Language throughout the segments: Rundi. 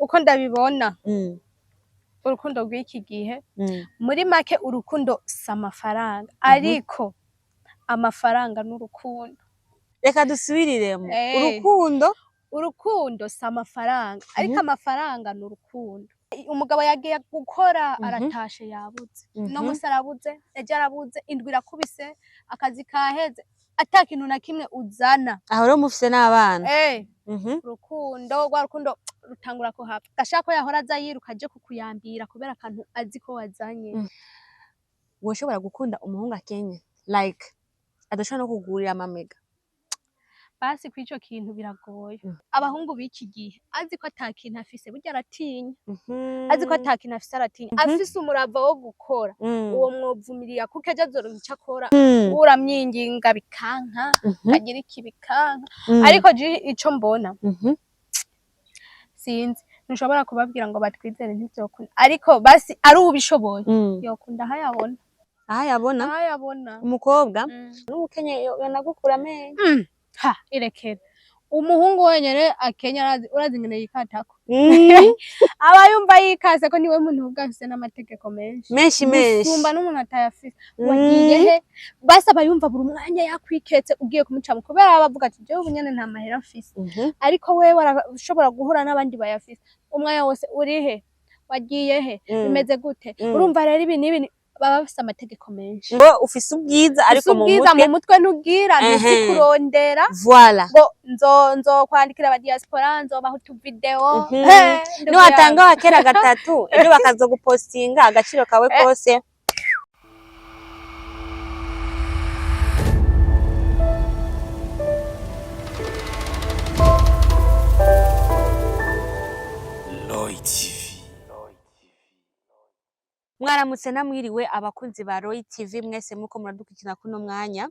uko ndabibona Mm. urukundo rw'iki gihe Mm. muri make urukundo si amafaranga ariko amafaranga n'urukundo. Reka dusubiriremo. Eh. Urukundo si amafaranga ariko amafaranga n'urukundo. Umugabo yagiye gukora aratashe yabuze, no musi arabuze, ejo arabuze, indwi irakubise, akazi kaheze, ata kintu na kimwe uzana. Aho rero mufise n'abana. Urukundo rwa rukundo rutangura ko hapfa, gashaka ko yahora aza yiruka aje kukuyambira kubera akantu azi ko wazanye. Woshobora gukunda umuhungu akenye like adashobora no kugurira amamega? Basi kw'ico kintu biragoye. Abahungu b'iki gihe azi ko ata kintu afise burya aratinya, azi ko ata kintu afise aratinya, afise umurava wo gukora uwo mwovumiriya kuko ejo azoronka ico akora, uramyinginga bikanka, agira iki bikanka, ariko ico mbona sinzi, ntushobora kubabwira ngo batwizere ntivyokunda, ariko basi ari ubishoboye yokunda aho ayabona. Aho ayabona? Umukobwa n'ukenye yonagukura amenyo. Ha, irekere. Umuhungu wenyene akenya urazi ingene yikatako. Aba yumva yikase ko niwe muntu ugafise n'amategeko menshi. Gusumba n'umuntu atayafise. Wagiye he? Basi aba yumva buri mwanya yakwiketse ugiye kumuca kubera abavuga ati jewe ubunyene nta mahera mfise. Ariko wewe arashobora guhura n'abandi bayafise. Umwanya wose uri he? Wagiye he? Bimeze gute? Urumva rero ibi nibi baba bafise amategeko menshi. Ngo ufise ubwiza ariko mu mutwe ntubwira ntuzi kurondera. Voilà. Ngo nzo kwandikira aba diaspora nzobaho tu video. Niwatanga wakera gatatu ejo bakazogupostinga agaciro kawe kose. Mwaramutse namwiriwe abakunzi ba Roy TV mwese muko muradukikina kuno mwanya.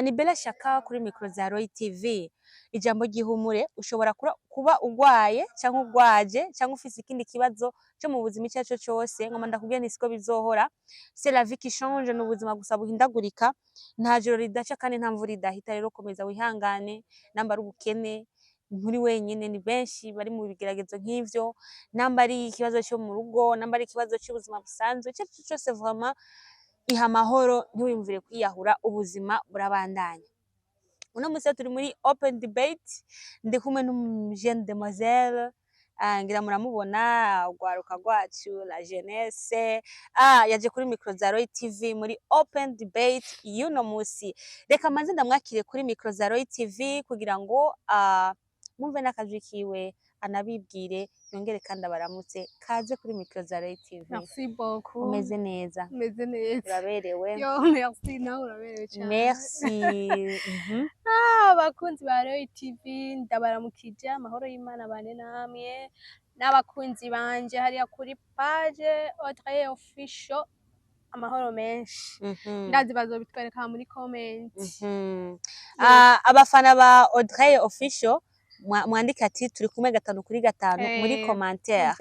Ni Bella Shaka kuri micro za Roy TV. Ijambo gihumure ushobora kuba ugwaye cyangwa ugwaje cyangwa ufise ikindi kibazo cyo mu buzima cyacu cyose ngoma ndakubwiye nisiko bizohora. C'est la vie qui change, n'ubuzima gusa buhindagurika, nta joro ridaca kandi nta mvura idahita. Rero komeza wihangane, namba ari ubukene nturi wenyine, ni benshi bari mu bigeragezo nk'ivyo, namba ari ikibazo cyo mu rugo, namba ari ikibazo cy'ubuzima busanzwe, cyacu cyose vraiment iha amahoro, ntiwimvire kwiyahura, ubuzima burabandanya. Uno musi turi muri open debate, ndi kumwe n'umujene demoiselle, ngira muramubona ugwaruka rwacu la jeunesse, yaje kuri micro za Roy TV muri open debate y'uno musi. Reka manze ndamwakire kuri micro za Roy TV kugira ngo mumve n'akajwi kiwe anabibwire yongere kandi abaramutse. Kaze kuri micro za Roy TV. Merci beaucoup. Umeze neza? Umeze neza. Uraberewe? Yo, merci, nawe uraberewe cyane. Merci. Abakunzi ba Roy TV ndabaramukije, amahoro y'Imana bane namwe, n'abakunzi banje hariya kuri page Audrey Official, amahoro menshi. Ndazi bazobitwereka muri comment. Abafana ba Audrey Official mwandika ati turi kumwe 5 kuri 5 muri commentaire.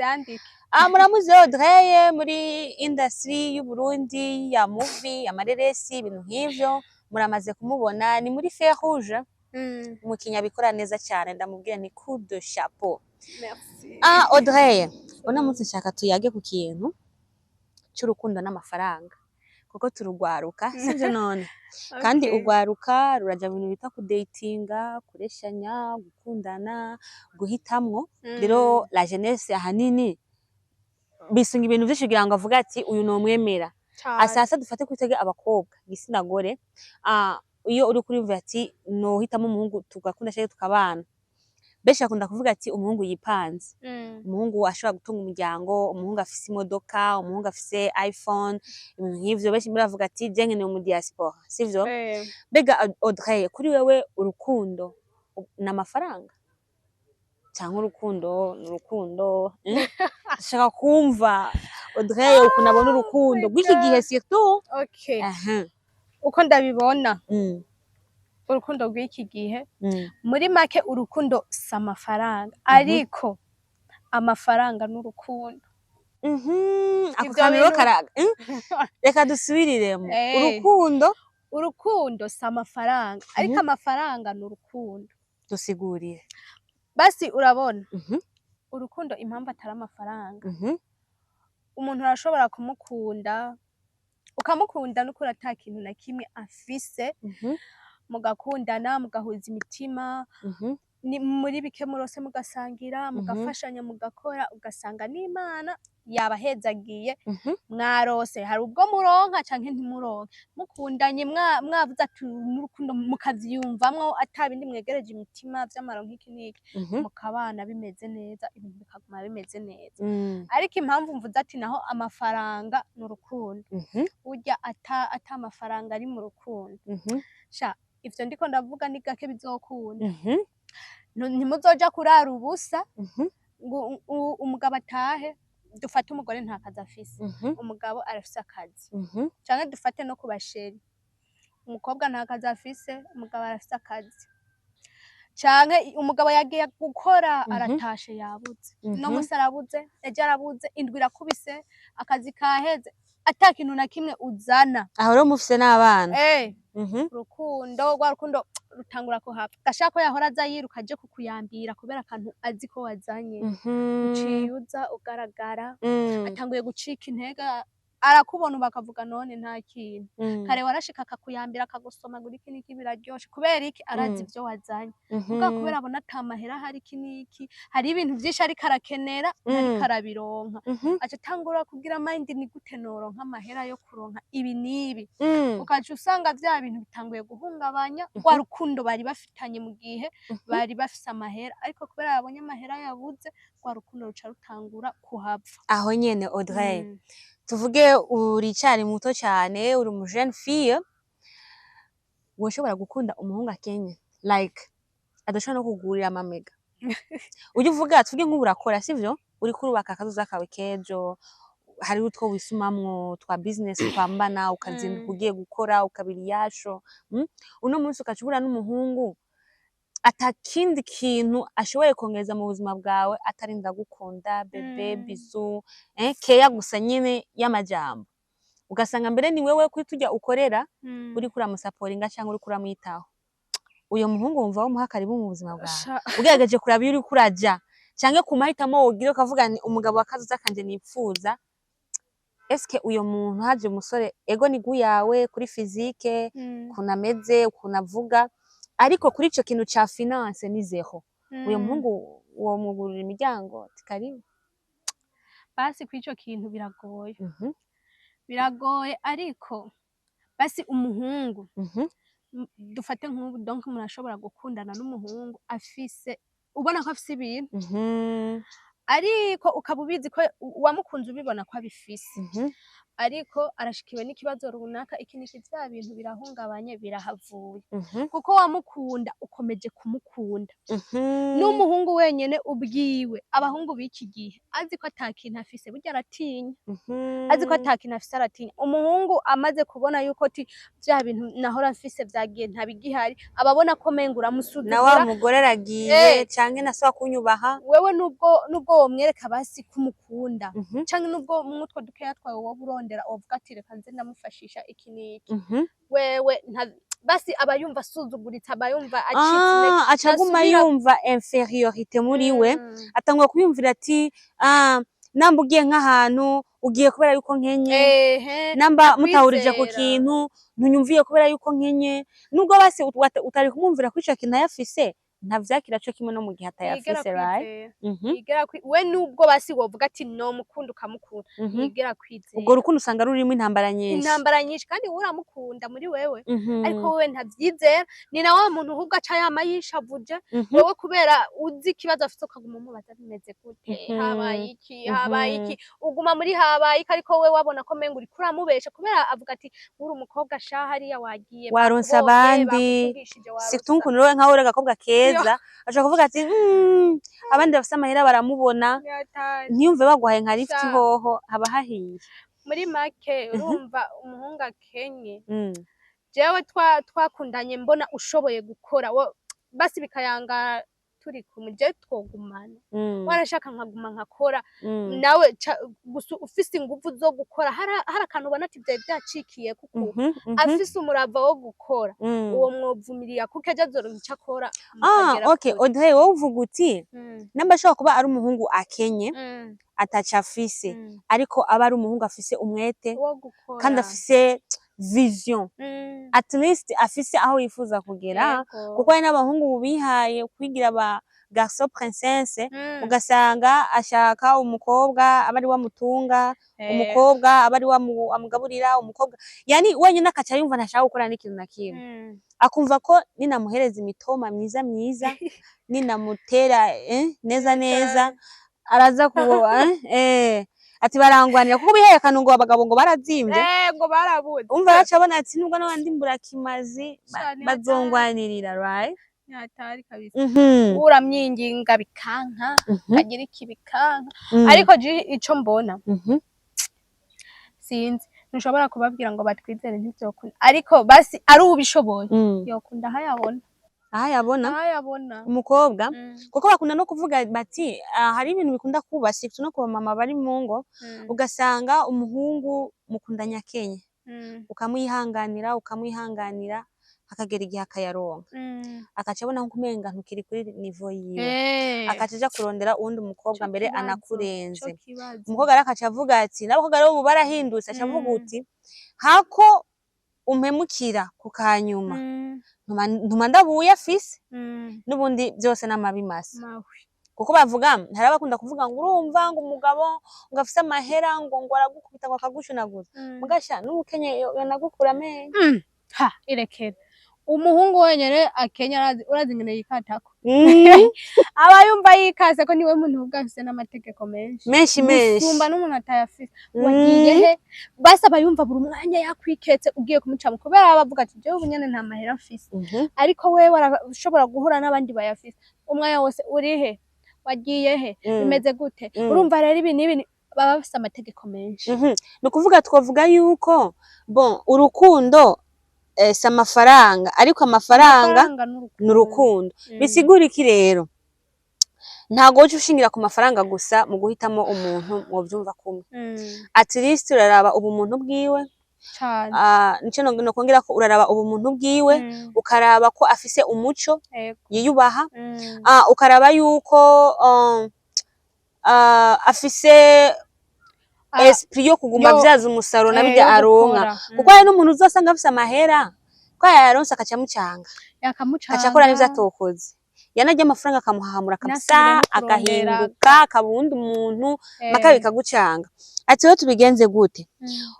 Muramuzi Audrey muri industry y'u Burundi ya movie, amareresi, ibintu nk'ivyo muramaze kumubona, ni muri Fer Rouge. Umukinya bikora neza cyane, ndamubwira ni coup de chapeau. Merci. Audrey, ona munsi nshaka tuyage ku kintu cy'urukundo n'amafaranga kuko turugwaruka sivyo none. Kandi ugwaruka ruraja mu bintu bita ku datinga, kureshanya, gukundana, guhitamwo. Rero la jeunesse ahanini bisunga ibintu vyinshi kugira ngo avuga ati uyu no mwemera. Asasa dufate kwitege abakobwa gisina gore, iyo uri kuri vuga ati no hitamo umuhungu tugakunda cyane tukabana. Besha akunda kuvuga ati umuhungu yipanze. Umuhungu ashobora gutunga umuryango, umuhungu afise imodoka, umuhungu afise iPhone, ibintu nk'ivyo benshi muravuga ati je nkene mu diaspora, sivyo? Bega Audrey, kuri wewe urukundo n'amafaranga cyangwa urukundo shaka kumva Audrey ukuntu abona urukundo rw'iki gihe surtout? Okay. Uko ndabibona urukundo rw'iki gihe muri make urukundo si amafaranga ariko amafaranga n'urukundo. Ako kamero karaga. Reka dusubiriremo. Urukundo si amafaranga ariko amafaranga n'urukundo. Dusigurire. Basi urabona urukundo impamvu atari amafaranga. Umuntu arashobora kumukunda ukamukunda n'ukuri ata kintu na kimwe afise, mugakundana mugahuza imitima, ni muri bike murose mugasangira, mugafashanya, mugakora, ugasanga n'Imana yabahezagiye mwarose. Hari ubwo muronka canke ntimuronke, mukundanye mwavuze ati n'urukundo mukavyiyumvamwo ata bindi mwegereje imitima vy'amaronko iki n'iki, mukabana bimeze neza, ibintu bikaguma bimeze neza. Ariko impamvu mvuze ati naho amafaranga n'urukundo, burya ata amafaranga ari mu rukundo, sha ivyo ndiko ndavuga ni gake bizokunda. Ntimuzoja kurara ubusa ngo umugabo atahe, dufate umugore nta kazi afise, umugabo arafise akazi, canke dufate no ku basheri, umukobwa nta kazi afise, umugabo arafise akazi, canke umugabo yagiye gukora aratashe yabuze, no musi arabuze, ejo arabuze, indwi irakubise, akazi kaheze, ata kintu na kimwe uzana. Aho rero mufise n'abana. Urukundo rwa rukundo rutangura kuhava, gashaka ko yahora aza yiruka aje kukuyambira kubera akantu azi ko wazanye, uciye uza ugaragara, atanguye gucika intege, arakubona bakavuga none nta kintu, kare warashika akakuyambira akagusomagura iki n'iki biraryoshe, kubera iki arazi ivyo wazanye, muga kubera abona ata mahera hari iki n'iki, hari ibintu vyinshi ariko arakenera ariko arabironka, aca atangura kugira mind ni gute noronka amahera yo kuronka ibi n'ibi, ukaca usanga vya bintu bitanguye guhungabanya rwa rukundo bari bafitanye mu gihe bari bafise amahera, ariko kubera yabonye amahera yabuze, rwa rukundo ruca rutangura kuhava. Aho nyene Audrey, tuvuge uricari muto cyane, uri mu jeune fille, woshobora gukunda umuhungu akenye like adashobora no kugurira amamega? Ujye uvuga tuvuge nk'ubu urakora sivyo, uri kurubaka akazuza kawe kejo, hari utwo wisumamwo twa business twambana, ukazinduka ugiye gukora, ukabira iyasho, uno munsi ukacubura n'umuhungu atakindi kintu ashoboye kongeza mu buzima bwawe atari ndagukunda, bebe, bisu, keya gusa nyene y'amajambo, ugasanga mbere ni wewe kuri tujya ukorera uri kuramusaporinga cyangwa uri kuramwitaho, uyo muhungu wumva wo muha karibu mu buzima bwawe, ugerageje kuraba iyo uri kuraja cyangwa kumahitamo wogira ukavuga ni umugabo wakazuza kanje nipfuza, eske uyo muntu haje umusore ego ni guyawe kuri physique, kunameze, ukunavuga, ariko kuri ico kintu ca finance ni zero, uyo muhungu wo mugurira imiryango ati karibu? Basi kuri ico kintu biragoye, biragoye, ariko basi umuhungu dufate nk'ubu, donc umuntu ashobora gukundana n'umuhungu afise, ubona ko afise ibintu, ariko ukaba ubizi ko wamukunze ubibona ko abifise, ariko arashikiwe n'ikibazo runaka, iki n'iki, vya bintu birahungabanye, birahavuye, kuko wamukunda ukomeje kumukunda. N'umuhungu wenyene ubwiwe, abahungu b'iki gihe azi ko ata kintu afise burya aratinya, azi ko ata kintu afise aratinya. Umuhungu amaze kubona yuko ti vya bintu nahora mfise vyagiye ntabigihari, ababona ko menga uramusuzugura, na wa mugore aragiye, canke nasaba kunyubaha, wewe nubwo womwereka basi kumukunda, canke nubwo mwutwo dukeya twawe woba urondera uvuga ati reka nze ndamufashisha iki n'iki, wewe basi aba yumva asuzuguritse, aba yumva acitse, acaguma yumva inferiorité muri we, atangwa kuyumvira ati namba ugiye nk'ahantu ugiye kubera yuko nkenye, namba mutahurije ku kintu ntunyumviye kubera yuko nkenye, nubwo basi utari kumwumvira kuri ico kintu yafise, ntavyakira co kimwe no mu gihe atayafise, right? We nubwo basi wovuga ati no mukunda ukamukunda, yigera kwizera. Ubwo rukundo usanga rurimo intambara nyinshi, kandi uramukunda muri wewe, ariko wewe ntavyizera, ni na wa muntu ahubwo aca yama yishavuje, wewe kubera uzi ikibazo afite ukaguma umubaza bimeze gute, habaye iki, uguma muri habaye iki, ariko wewe wabona ko menga uriko uramubesha, kubera avuga ati uri umukobwa sha hariya wagiye waronse abandi, situnku niwe nkaho uri agakobwa keza, ashaka kuvuga ati abandi bafite amahera baramubona, ntiyumve bagwaye nka lift hoho, haba hahiye. Muri make urumva umuhungu akenye, jewe twakundanye mbona ushoboye gukora, basi bikayanga turi kumwe je twogumana warashaka nkaguma nkakora nawe gusa ufise ingufu zo gukora hari akantu ubona ati byari byacikiye kuko afise umurava wo gukora uwo mwovumiriya kuko ejo azoronka akora okay Audrey wowe uvuga uti namba ashobora kuba ari umuhungu akenye ataca afise ariko aba ari umuhungu afise umwete kandi afise vision at least afise aho yifuza kugera kuko hari n'abahungu bihaye kwigira aba garçon princesse ugasanga ashaka umukobwa abari wamutunga umukobwa abari wamugaburira umukobwa yani wenyine akaca yumva ntashaka gukora n'ikintu na kimwe akumva ko ninamuhereza imitoma myiza ninamutera neza neza araza ku ati barangwanira kuko bihaye akanungo abagabo ngo barazimvye ngo barabuze umva yacabona ati nubwo n'abandi mburakimazi bazongwanirira right nyatari kabisa uramyinginga bikanka kagira ikibikanka ariko ico mbona sinzi ntushobora kubabwira ngo batwizere ntivyokunda ariko basi ari ubishoboye yokunda hayabona umukobwa kuko bakunda no kuvuga bati hari ibintu bikunda kuba sifite no kuba mama bari mu ngo ugasanga umuhungu mukundanya Kenya ukamwihanganira akagera igihe akayaronka akaca abona nko kumenga ntukiri kuri niveau yiwe akaca aja kurondera uwundi mukobwa mbere anakurenze umukobwa arakaca avuga ati n'abakobwa rero ubu barahindutse aca avuga uti hako umpemukira ku kanyuma ntuma ndabuye afise n'ubundi byose n'amabi masa kuko bavuga hari abakunda kuvuga ngo urumva ngo umugabo ngo afise amahera ngo aragukubita ngo akagushunaguza mugasha n'ukenye yanagukura amenyo irekera umuhungu wenyene akenya urazi ngene yikatako aba yumva yikase ko niwe muntu ugafise n'amategeko menshi usumba n'umuntu atayafise wagiye he basi aba yumva buri mwanya yakwiketse ugiye kumuca kubera abavuga ati jewe ubunyene nta mahera mfise ariko wewe warashobora guhura n'abandi bayafise umwanya wose uri he wagiye he bimeze gute urumva rero ibi nibi baba bafise amategeko menshi no kuvuga twovuga yuko bon urukundo si amafaranga ariko amafaranga n'urukundo bisigura iki rero ntago uca ushingira ku mafaranga gusa mu guhitamo umuntu mwovyumva kumwe at least uraraba ubumuntu bwiwe nico no kongera ko uraraba ubumuntu bwiwe ukaraba ko afise umuco yiyubaha ukaraba yuko afise esprit yo kuguma vyaza umusaruro nabijya aronka kuko hari n'umuntu uzosanga afise amahera ko yaronse akaca mucanga akakora n'ivyo atokoze yanajya amafaranga akamuhahamura kabisa agahinduka akabundi umuntu maka bikagucanga ati rero tubigenze gute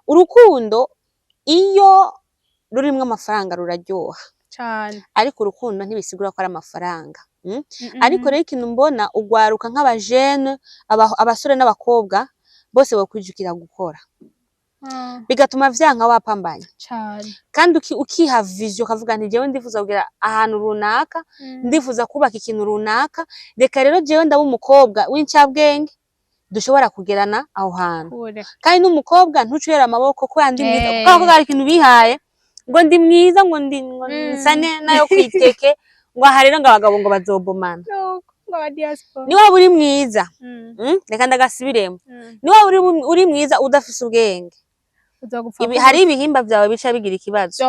urukundo iyo rurimwe amafaranga ruraryoha cyane ariko urukundo ntibisigura ko ari amafaranga ariko rero ikintu mbona ugwaruka nk'abajene abasore n'abakobwa bose bakwijukira gukora bigatuma vyanka wapambanya cyane kandi ukiha vision kavuga nti jewe ndifuza kugira ahantu runaka ndifuza kubaka ikintu runaka reka rero jewe ndaba umukobwa w'incabwenge dushobora kugerana aho hantu kandi n'umukobwa ntucuyera amaboko ko yandi mwiza kuko hari ikintu bihaye ngo ndi mwiza ngo nsane nayo kwiteke ngo aha rero ngo abagabo ngo bazobomana niba uri mwiza reka ndagasubiremo niba uri mwiza udafise ubwenge hari ibihimba byawe bica bigira ikibazo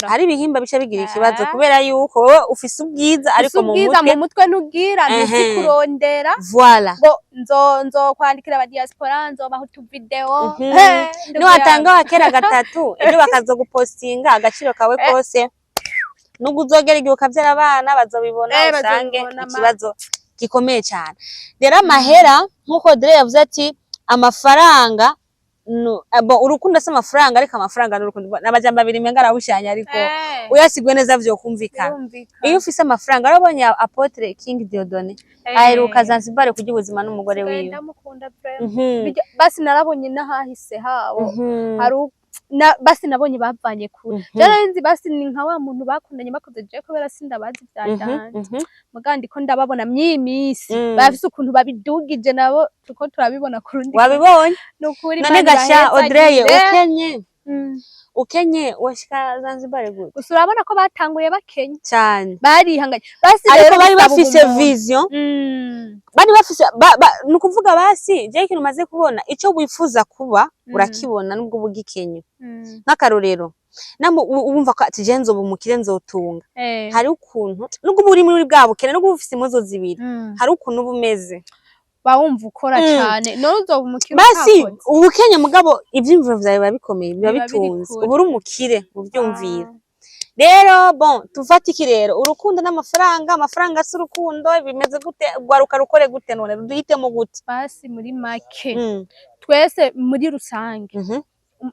hari ibihimba bica bigira ikibazo kubera yuko wowe ufise ubwiza ariko mu mutwe ntubwira ntikurondera voilà nzo kwandikira aba diaspora nzobaho tu video niwatanga wakera gatatu ejo bakazogupostinga agaciro kawe kose nubwo uzogera igihe ukavyara abana bazobibona usange ikibazo gikomeye cyane rero amahera nkuko Dre yavuze ati amafaranga urukundo si amafaranga ariko amafaranga n'urukundo n'amajambo abiri menga arabushanya ariko uyasigwe neza vyo kumvikana iyo ufise amafaranga arabonye Apotre King Dieudonné aheruka Zanzibar kugira ubuzima n'umugore wiwe ndamukunda basi narabonye nahahise habo hari basi nabonye bavanye kure nzi basi ni nka wa muntu bakundanye bakoze je kubera sindabazi byajanje mugandi ko ndababona myimisi bafise ukuntu babidugije nabo tuko turabibona kurundi wabibonye none gasha Audrey ukenye ukenye washika Zanzibar gute? Gusa urabona ko batanguye bakenye cyane, barihanganye basi rero bari bafise vision, bari bafise nukuvuga basi je ikintu maze kubona ico wifuza kuba urakibona nubwo bugikenye. Nk'akarorero namo wumva ko ati je nzoba umukire nzotunga, hari ukuntu nubwo buri muri bwa bukene nubwo ufise impuzo zibiri, hari ukuntu bumeze bawumva ukora cyane no uzoba umukire basi ubukenya mugabo ivyimviro vyawe babikomeye biba bitunze ubu uri umukire mu vyumvira. Rero bon tufata iki rero urukundo n'amafaranga, amafaranga si urukundo bimeze gute, gwaruka rukore gute none duhitemo gute? Basi muri make twese muri rusange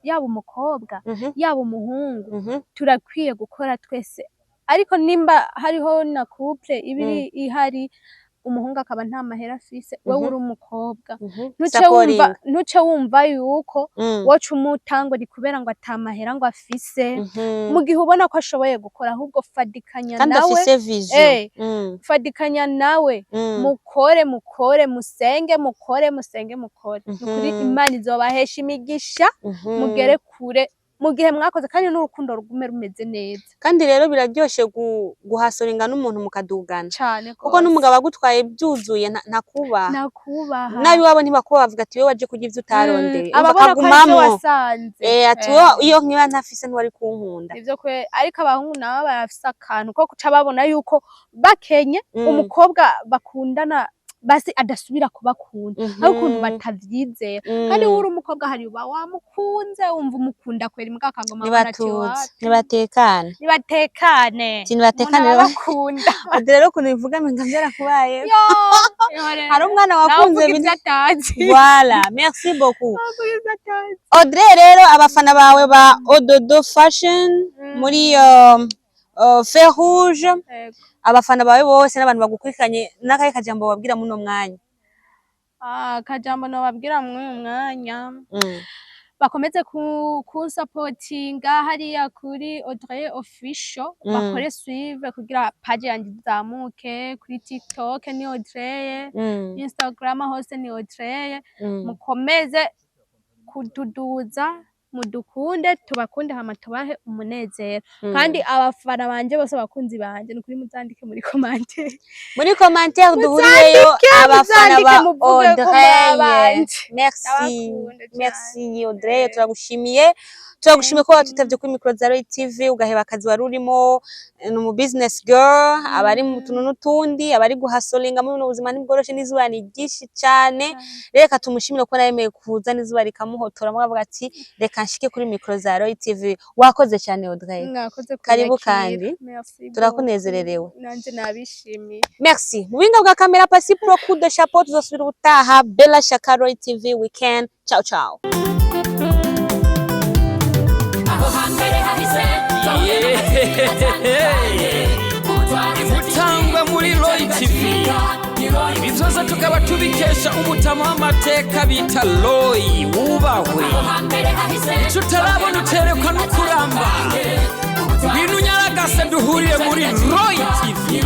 yaba umukobwa yaba umuhungu turakwiye gukora twese, ariko nimba hariho na couple ibiri ihari umuhungu akaba nta mahera afise wewe uri umukobwa ntuce wumva yuko woca umutangwa ari kubera ngo atamahera ngo afise, mu gihe ubona ko ashoboye gukora ahubwo fadikanya nawe fadikanya nawe mukore musenge mukore nukuri Imana izobahesha imigisha mugere kure mu gihe mwakoze kandi n'urukundo rugume rumeze neza. Kandi rero biraryoshe guhasoringa n'umuntu mukadugana cyane kuko n'umugabo agutwaye byuzuye nakubaha nabi wabo ntibakuba bavuga ati wewe waje kurya ivyo utarondeye abakagumamwo ati iyo nkiba ntafise ntwari kunkunda ivyo kwe, ariko abahungu nabo barafise akantu ko kuca babona yuko bakenye umukobwa bakundana basi adasubira kubakunda aho ukuntu batavyizera kandi uri umukobwa hari uba wamukunze wumva umukunda kwera imbwa akagoma nibatekane bakunda rero kuntu bivuga menga byarakubaye hari umwana wakunze voilà merci beaucoup Audrey. Rero abafana bawe ba Ododo Fashion muri Feu Rouge abafana bawe bose n'abantu bagukurikanye n'akaye kajambo babwira muno mwanya? Kajambo no babwira muno mwanya bakomeze ku supportinga hariya kuri Audrey Official, bakore suive kugira page yanjye izamuke kuri TikTok ni Audrey, Instagram hose ni Audrey, mukomeze kududuza mudukunde tubakunde hama tubahe umunezero kandi abafana banje bose bakunzi banje nukuri muzandike muri commentaire duhuriyeyo abafana ba Audrey. Merci Audrey, turagushimiye ko watutavye kuri micro za Roy TV ugaheba akazi wari urimo mu business girl, abari mu tuntu n'utundi, abari guhasolinga muri ubuzima n'ibworoshe n'izuba ni ryinshi cyane. Reka tumushimire ko naremeye kuza n'izuba rikamuhotora mwavuga ati reka nshike kuri micro za Roy TV. Wakoze cyane Audrey, karibu kandi turakunezererewe. Nanje nabishimiye. Merci. Mu binga bwa kamera pasi pro coup de chapeau, tuzosubira ubutaha. Bella Shaka Roy TV weekend. Ciao ciao. Imutangwa muri Roy TV, ibi byose tukaba tubikesha umutama w'amateka bita Roy wubahwe. Icyo utarabona uterekwa no kuramba, ibintu nyaragase duhuriye muri Roy TV.